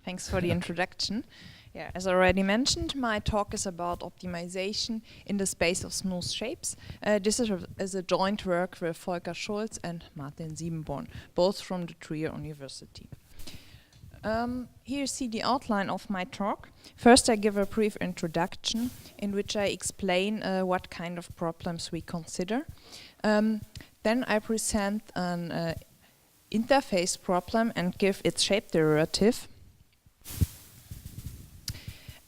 Thanks for the introduction. Yeah, as already mentioned, my talk is about optimization in the space of smooth shapes. This is a joint work with Volker Schulz and Martin Siebenborn, both from the Trier University. Here you see the outline of my talk. First, I give a brief introduction in which I explain what kind of problems we consider. Then I present an interface problem and give its shape derivative.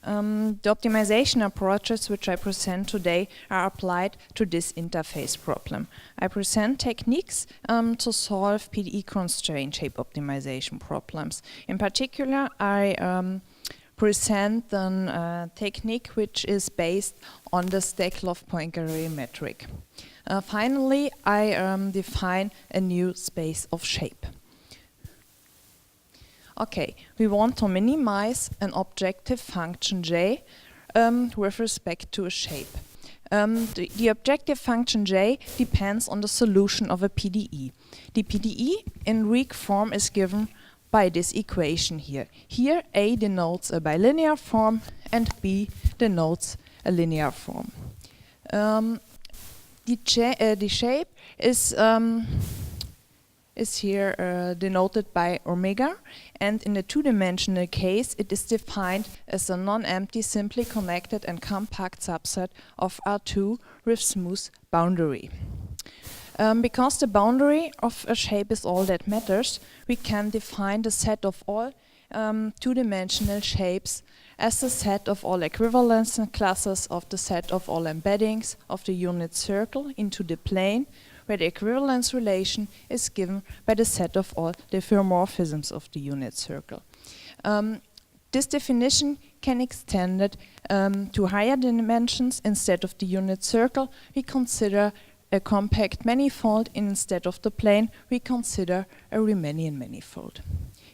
The optimization approaches which I present today are applied to this interface problem. I present techniques to solve PDE constraint shape optimization problems. In particular, I present a technique which is based on the Steklov-Poincaré metric. Finally, I define a new space of shape. Okay, we want to minimize an objective function j with respect to a shape. The objective function j depends on the solution of a PDE. The PDE in weak form is given by this equation here. Here A denotes a bilinear form and B denotes a linear form. The shape is here denoted by omega, and in the two-dimensional case it is defined as a non-empty, simply connected and compact subset of R2 with smooth boundary. Because the boundary of a shape is all that matters, we can define the set of all two-dimensional shapes as the set of all equivalence classes of the set of all embeddings of the unit circle into the plane, where the equivalence relation is given by the set of all diffeomorphisms of the unit circle. This definition can extend it to higher dimensions. Instead of the unit circle, we consider a compact manifold. Instead of the plane, we consider a Riemannian manifold.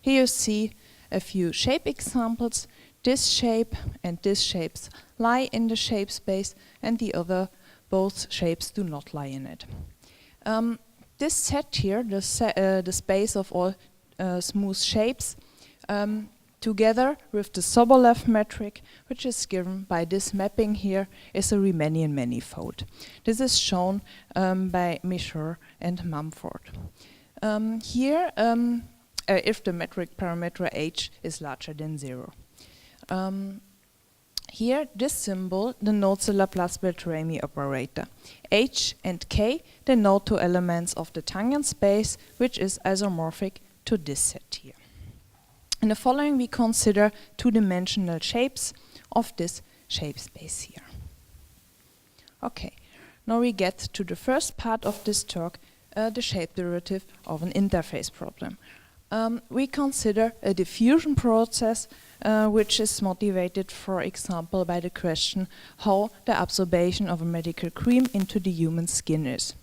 Here you see a few shape examples. This shape and this shapes lie in the shape space, and the other both shapes do not lie in it. This set here, the space of all smooth shapes, together with the Sobolev metric, which is given by this mapping here, is a Riemannian manifold. This is shown by Michaux and Mumford. Here, if the metric parameter h is larger than 0. Here, this symbol denotes the Laplace-Beltrami operator. H and K denote two elements of the tangent space, which is isomorphic to this set here. In the following, we consider two-dimensional shapes of this shape space here. Okay, now we get to the first part of this talk, the shape derivative of an interface problem. We consider a diffusion process which is motivated, for example, by the question how the absorption of a medical cream into the human skin is.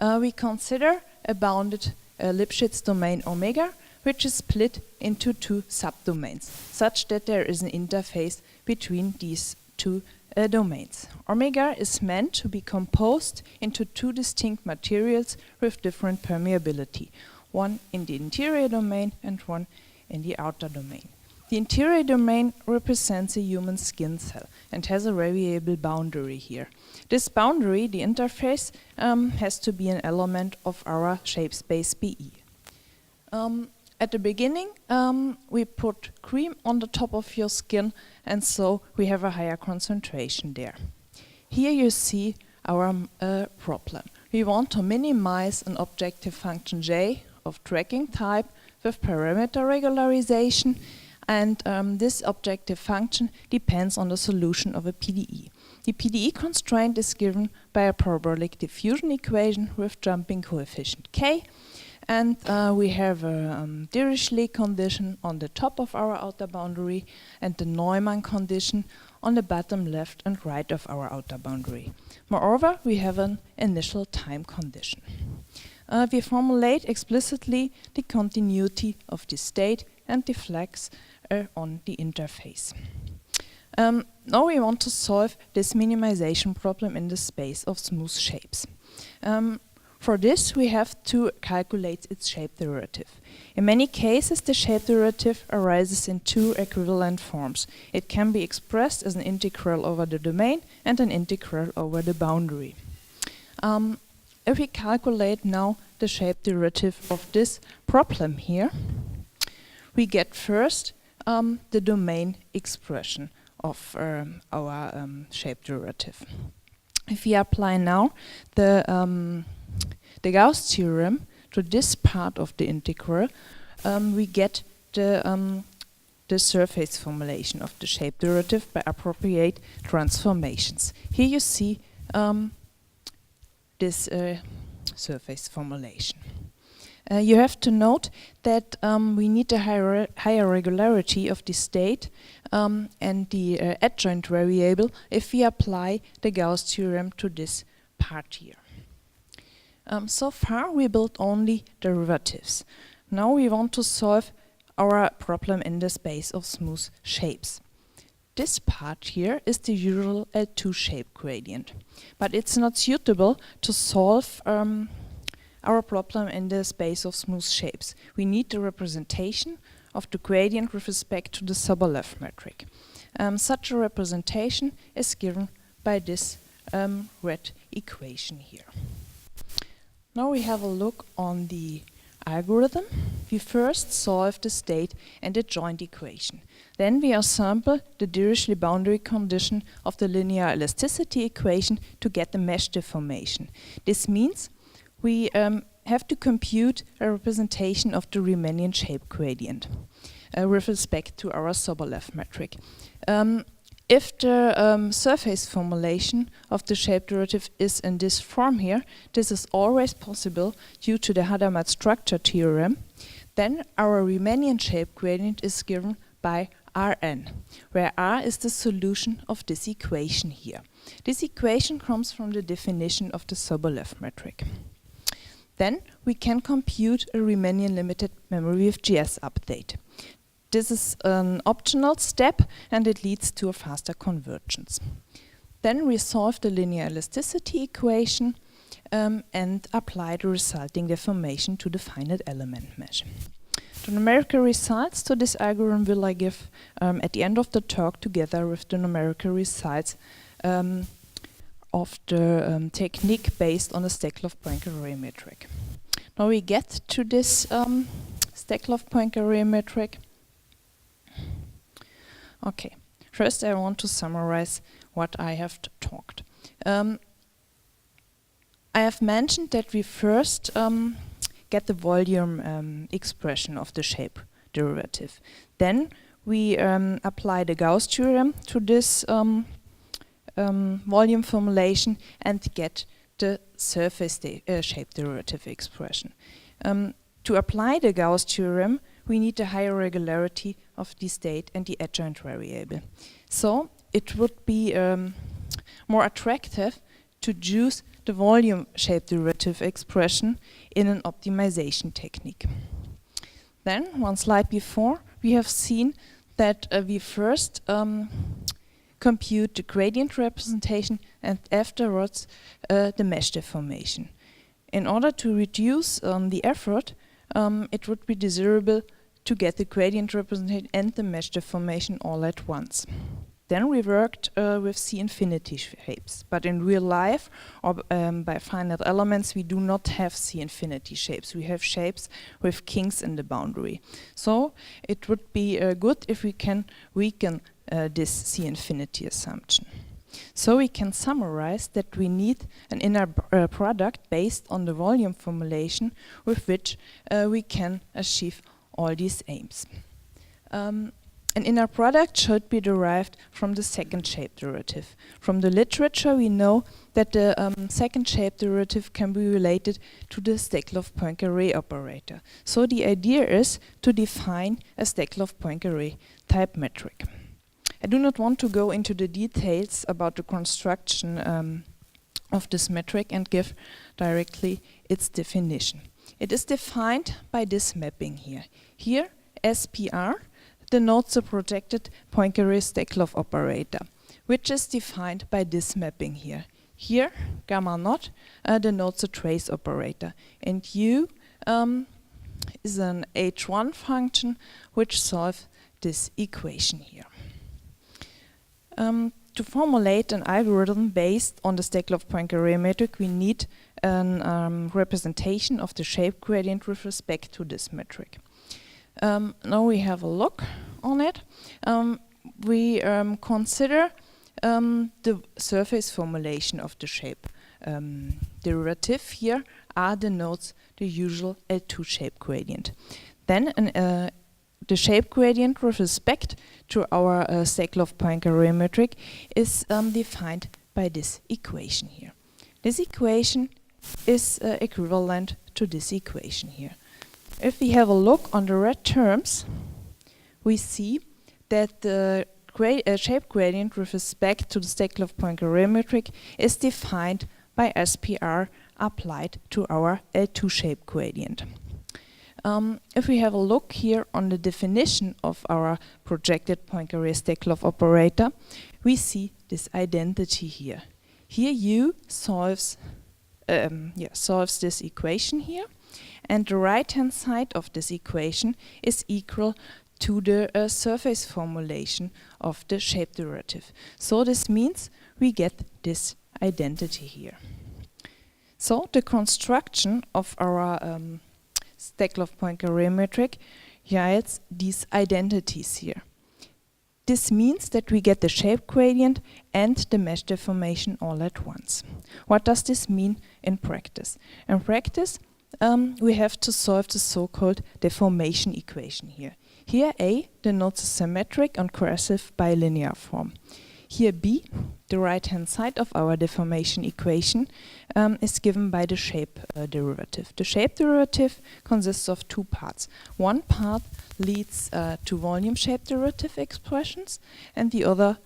We consider a bounded Lipschitz domain omega, which is split into two subdomains, such that there is an interface between these two domains. Omega is meant to be composed into two distinct materials with different permeability, one in the interior domain and one in the outer domain. The interior domain represents a human skin cell and has a variable boundary here. This boundary, the interface, has to be an element of our shape space BE. At the beginning, we put cream on the top of your skin, and so we have a higher concentration there. Here you see our problem. We want to minimize an objective function j of tracking type with parameter regularization, and this objective function depends on the solution of a PDE. The PDE constraint is given by a parabolic diffusion equation with jumping coefficient k, and we have a Dirichlet condition on the top of our outer boundary and the Neumann condition on the bottom left and right of our outer boundary. Moreover, we have an initial time condition. We formulate explicitly the continuity of the state and the flags on the interface. Now we want to solve this minimization problem in the space of smooth shapes. For this, we have to calculate its shape derivative. In many cases, the shape derivative arises in two equivalent forms. It can be expressed as an integral over the domain and an integral over the boundary. If we calculate now the shape derivative of this problem here, we get first the domain expression of our shape derivative. If we apply now the Gauss theorem to this part of the integral, we get the surface formulation of the shape derivative by appropriate transformations. Here you see this surface formulation. You have to note that we need a higher regularity of the state and the adjoint variable if we apply the Gauss theorem to this part here. So far we built only derivatives. Now we want to solve our problem in the space of smooth shapes. This part here is the usual L2 shape gradient, but it's not suitable to solve our problem in the space of smooth shapes. We need the representation of the gradient with respect to the Sobolev metric. Such a representation is given by this red equation here. Now we have a look on the algorithm. We first solve the state and the joint equation. Then we assemble the Dirichlet boundary condition of the linear elasticity equation to get the mesh deformation. This means we have to compute a representation of the Riemannian shape gradient with respect to our Sobolev metric. If the surface formulation of the shape derivative is in this form here, this is always possible due to the Hadamard structure theorem, then our Riemannian shape gradient is given by Rn, where R is the solution of this equation here. This equation comes from the definition of the Sobolev metric. Then we can compute a Riemannian limited memory with GS update. This is an optional step and it leads to a faster convergence. Then we solve the linear elasticity equation and apply the resulting deformation to the finite element mesh. The numerical results to this algorithm will I give at the end of the talk together with the numerical results of the technique based on the Steklov-Poincaré metric. Now we get to this Steklov-Poincaré metric. Okay, first I want to summarize what I have talked. I have mentioned that we first get the volume expression of the shape derivative. Then we apply the Gauss theorem to this volume formulation and get the surface shape derivative expression. To apply the Gauss theorem, we need a higher regularity of the state and the adjoint variable. So it would be more attractive to choose the volume shape derivative expression in an optimization technique. Then, one slide before, we have seen that we first compute the gradient representation and afterwards the mesh deformation. In order to reduce the effort, it would be desirable to get the gradient representation and the mesh deformation all at once. Then we worked with C-infinity shapes, but in real life or by finite elements we do not have C-infinity shapes. We have shapes with kinks in the boundary. So it would be good if we can weaken this C-infinity assumption. So we can summarize that we need an inner product based on the volume formulation with which we can achieve all these aims. An inner product should be derived from the second shape derivative. From the literature we know that the second shape derivative can be related to the Steklov-Poincaré operator. So the idea is to define a Steklov-Poincaré type metric. I do not want to go into the details about the construction of this metric and give directly its definition. It is defined by this mapping here. Here, SPR denotes the projected Poincaré-Steklov operator, which is defined by this mapping here. Here, gamma naught denotes a trace operator, and U is an H1 function which solves this equation here. To formulate an algorithm based on the Steklov-Poincare metric, we need a representation of the shape gradient with respect to this metric. Now we have a look on it. We consider the surface formulation of the shape derivative. Here R denotes the usual L2 shape gradient. Then the shape gradient with respect to our Steklov-Poincare metric is defined by this equation here. This equation is equivalent to this equation here. If we have a look on the red terms, we see that the shape gradient with respect to the Steklov-Poincare metric is defined by SPR applied to our L2 shape gradient. If we have a look here on the definition of our projected Poincare-Steklov operator, we see this identity here. Here U solves this equation here, and the right-hand side of this equation is equal to the surface formulation of the shape derivative. So this means we get this identity here. So the construction of our Steklov-Poincare metric yields these identities here. This means that we get the shape gradient and the mesh deformation all at once. What does this mean in practice? In practice, we have to solve the so-called deformation equation here. Here A denotes a symmetric and coercive bilinear form. Here B, the right-hand side of our deformation equation, is given by the shape derivative. The shape derivative consists of two parts. One part leads to volume shape derivative expressions, and the other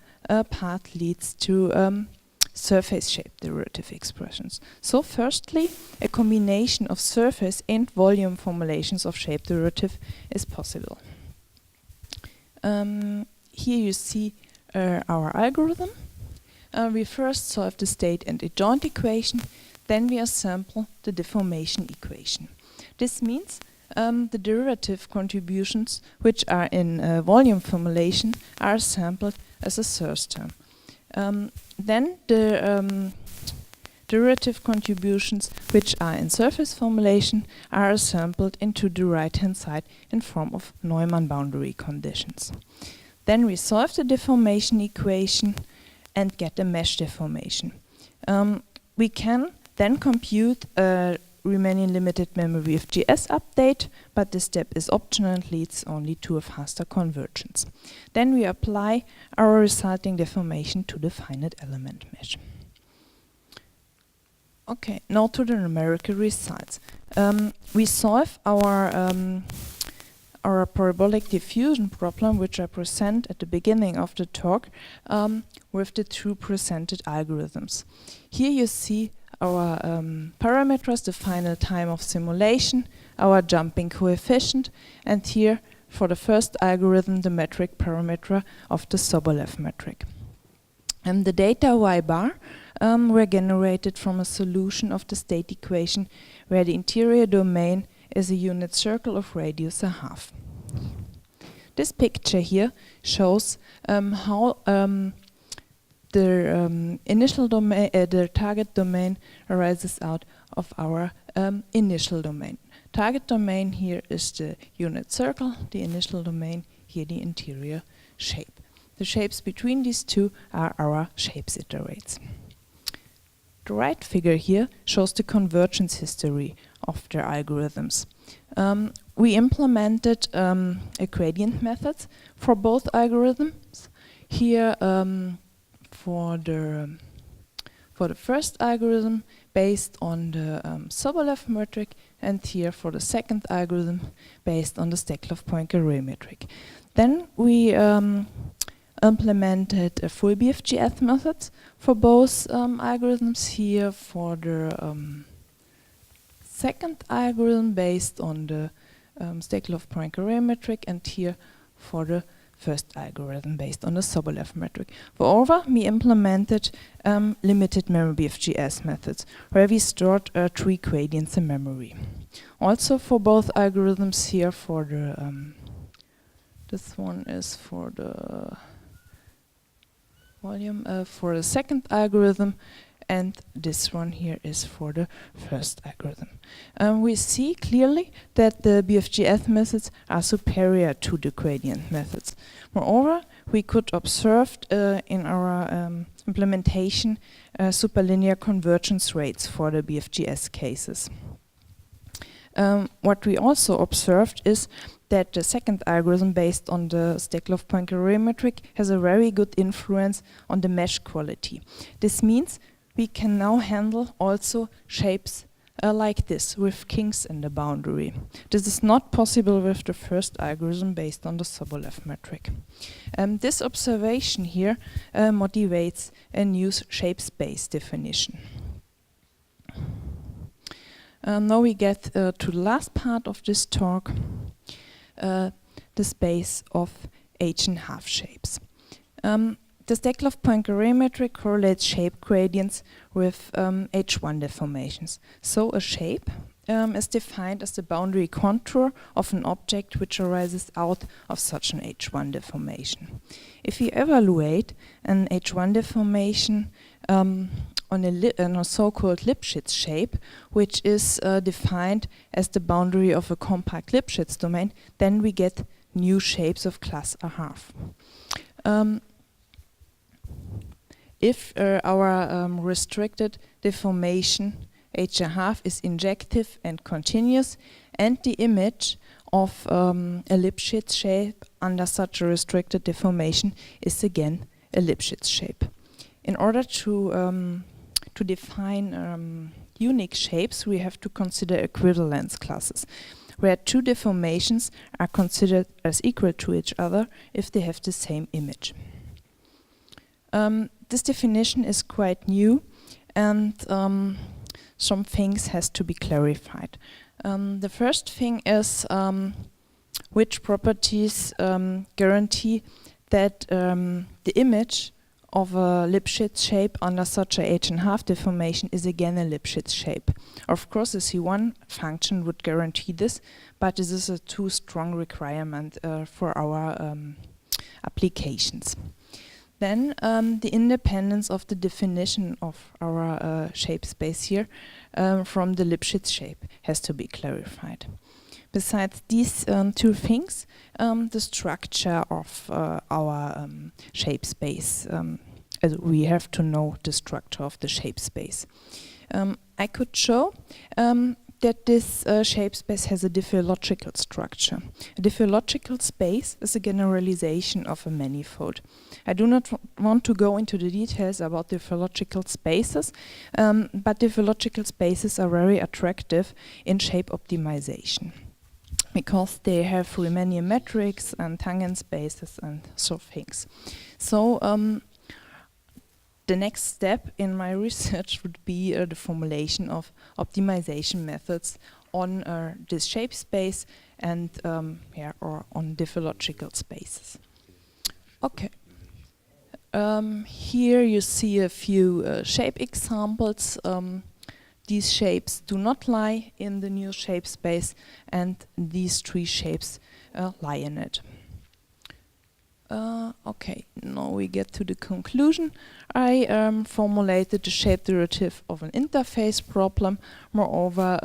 part leads to surface shape derivative expressions. So firstly, a combination of surface and volume formulations of shape derivative is possible. Here you see our algorithm. We first solve the state and adjoint equation, then we assemble the deformation equation. This means the derivative contributions which are in volume formulation are assembled as a source term. Then the derivative contributions which are in surface formulation are assembled into the right-hand side in form of Neumann boundary conditions. Then we solve the deformation equation and get a mesh deformation. We can then compute a Riemannian limited memory FGS update, but this step is optional and leads only to a faster convergence. Then we apply our resulting deformation to the finite element mesh. Okay, now to the numerical results. We solve our parabolic diffusion problem, which I present at the beginning of the talk, with the two presented algorithms. Here you see our parameters, the final time of simulation, our jumping coefficient, and here for the first algorithm the metric parameter of the Sobolev metric. And the data y bar were generated from a solution of the state equation where the interior domain is a unit circle of radius a half. This picture here shows how the initial domain, the target domain arises out of our initial domain. Target domain here is the unit circle, the initial domain here the interior shape. The shapes between these two are our shapes iterates. The right figure here shows the convergence history of the algorithms. We implemented a gradient method for both algorithms. Here for the first algorithm based on the Sobolev metric, and here for the second algorithm based on the Steklov-Poincare metric. Then we implemented a full BFGS method for both algorithms. Here for the second algorithm based on the Steklov-Poincare metric, and here for the first algorithm based on the Sobolev metric. Moreover, we implemented limited memory BFGS methods, where we stored 3 gradients in memory. Also, for both algorithms here, for the this one is for the volume, for the second algorithm, and this one here is for the first algorithm. We see clearly that the BFGS methods are superior to the gradient methods. Moreover, we could observe in our implementation superlinear convergence rates for the BFGS cases. What we also observed is that the second algorithm based on the Steklov-Poincaré metric has a very good influence on the mesh quality. This means we can now handle also shapes like this, with kinks in the boundary. This is not possible with the first algorithm based on the Sobolev metric. This observation here motivates a new shape space definition. Now we get to the last part of this talk, the space of H-and-half shapes. The Steklov-Poincaré metric correlates shape gradients with H1 deformations. So a shape is defined as the boundary contour of an object which arises out of such an H1 deformation. If we evaluate an H1 deformation on a so-called Lipschitz shape, which is defined as the boundary of a compact Lipschitz domain, then we get new shapes of class A-half. If our restricted deformation H-half is injective and continuous, and the image of a Lipschitz shape under such a restricted deformation is again a Lipschitz shape. In order to define unique shapes, we have to consider equivalence classes, where 2 deformations are considered as equal to each other if they have the same image. This definition is quite new, and some things has to be clarified. The first thing is which properties guarantee that the image of a Lipschitz shape under such a H-and-half deformation is again a Lipschitz shape. Of course, the C1 function would guarantee this, but this is a too strong requirement for our applications. Then the independence of the definition of our shape space here from the Lipschitz shape has to be clarified. Besides these 2 things, the structure of our shape space, we have to know the structure of the shape space. I could show that this shape space has a diffeological structure. A diffeological space is a generalization of a manifold. I do not want to go into the details about diffeological spaces, but diffeological spaces are very attractive in shape optimization, because they have Riemannian metrics and tangent spaces and so things. So the next step in my research would be the formulation of optimization methods on this shape space and or on diffeological spaces. Okay. Here you see a few shape examples. These shapes do not lie in the new shape space, and these 3 shapes lie in it. Okay, now we get to the conclusion. I formulated the shape derivative of an interface problem. Moreover,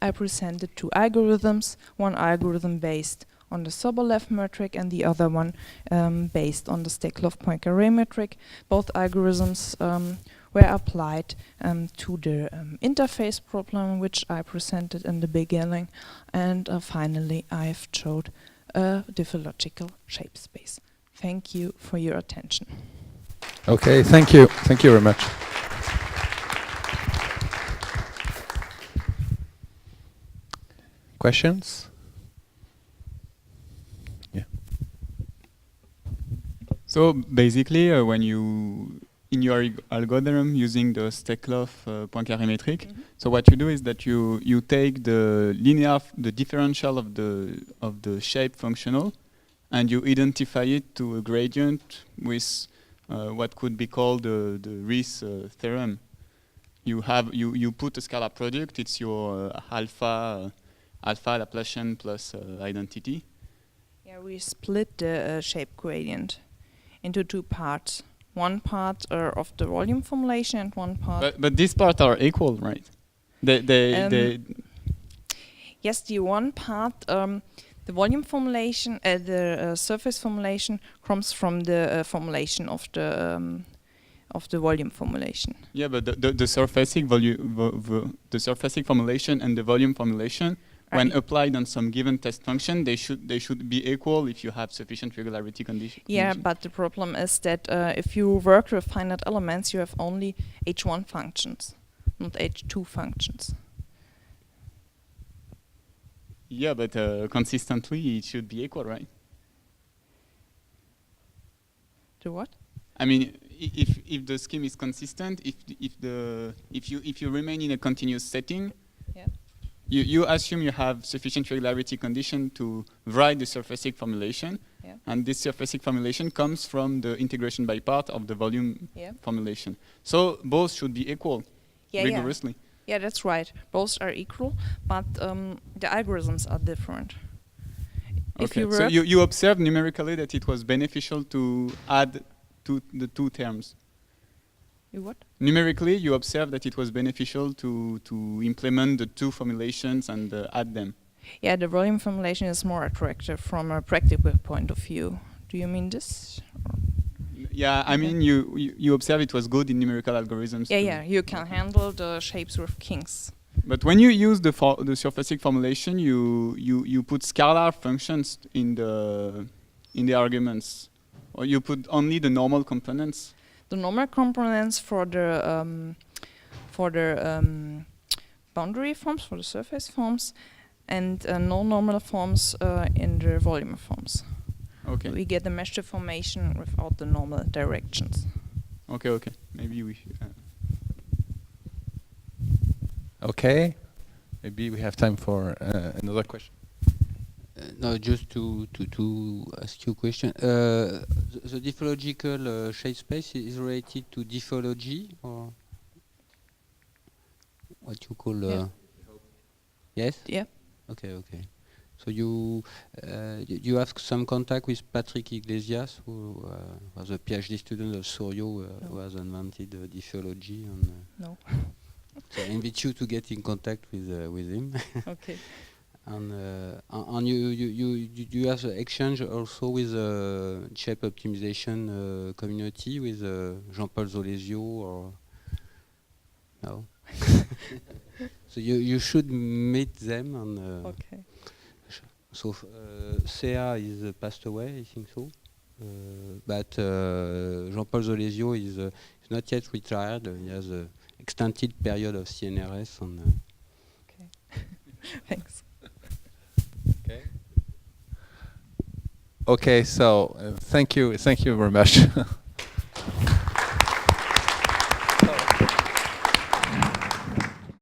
I presented 2 algorithms, one algorithm based on the Sobolev metric and the other one based on the Steklov-Poincaré metric. Both algorithms were applied to the interface problem, which I presented in the beginning, and finally I've showed a diffeological shape space. Thank you for your attention. Okay, thank you. Thank you very much. Questions? Yeah. So basically, when you in your algorithm using the Steklov-Poincaré metric, so what you do is that you take the differential of the shape functional, and you identify it to a gradient with what could be called the Riesz theorem. You put a scalar product. It's your alpha Laplacian plus identity. Yeah, we split the shape gradient into two parts. One part of the volume formulation and one part. But these parts are equal, right? They Yes, the one part, the volume formulation, the surface formulation comes from the formulation of the volume formulation. Yeah, but the surfacing the surfacing formulation and the volume formulation, when applied on some given test function, they should be equal if you have sufficient regularity condition. Yeah, but the problem is that if you work with finite elements, you have only H1 functions, not H2 functions. Yeah, but consistently it should be equal, right? To what? I mean, if the scheme is consistent, if you remain in a continuous setting, Yeah. you assume you have sufficient regularity condition to write the surfacing formulation, Yeah. and this surfacing formulation comes from the integration by part of the volume Yeah. formulation. So both should be equal rigorously. Yeah, that's right. Both are equal, but the algorithms are different. If Okay, you so work you observed numerically that it was beneficial to add the two terms. you what? Numerically, you observed that it was beneficial to implement the two formulations and add them. Yeah, the volume formulation is more attractive from a practical point of view. Do you mean this? Yeah, I mean, you observe it was good in numerical algorithms. Yeah, too. yeah, you can handle the shapes with kings. But when you use the surfacing formulation, you put scalar functions in the arguments, or you put only the normal components. The normal components for the boundary forms, for the surface forms, and no normal forms in the volume forms. Okay. We get the mesh deformation without the normal directions. Okay. Maybe we should. Okay. Maybe we have time for another question. No, just to ask you a question. The diffeological shape space is related to diffeology, or what you call? Yeah. Yes. Yeah. Okay. So you have some contact with Patrick Iglesias, who was a PhD student of Souriau, who has invented diffeology. No. So I invite you to get in contact with him. Okay. And you have an exchange also with shape optimization community with Jean-Paul Zolesio, or no? So you should meet them. And Okay. so Sea is passed away, I think so. But Jean-Paul Zolesio is not yet retired. He has an extended period of CNRS. And Okay. Thanks. Okay. Okay, so thank you very much.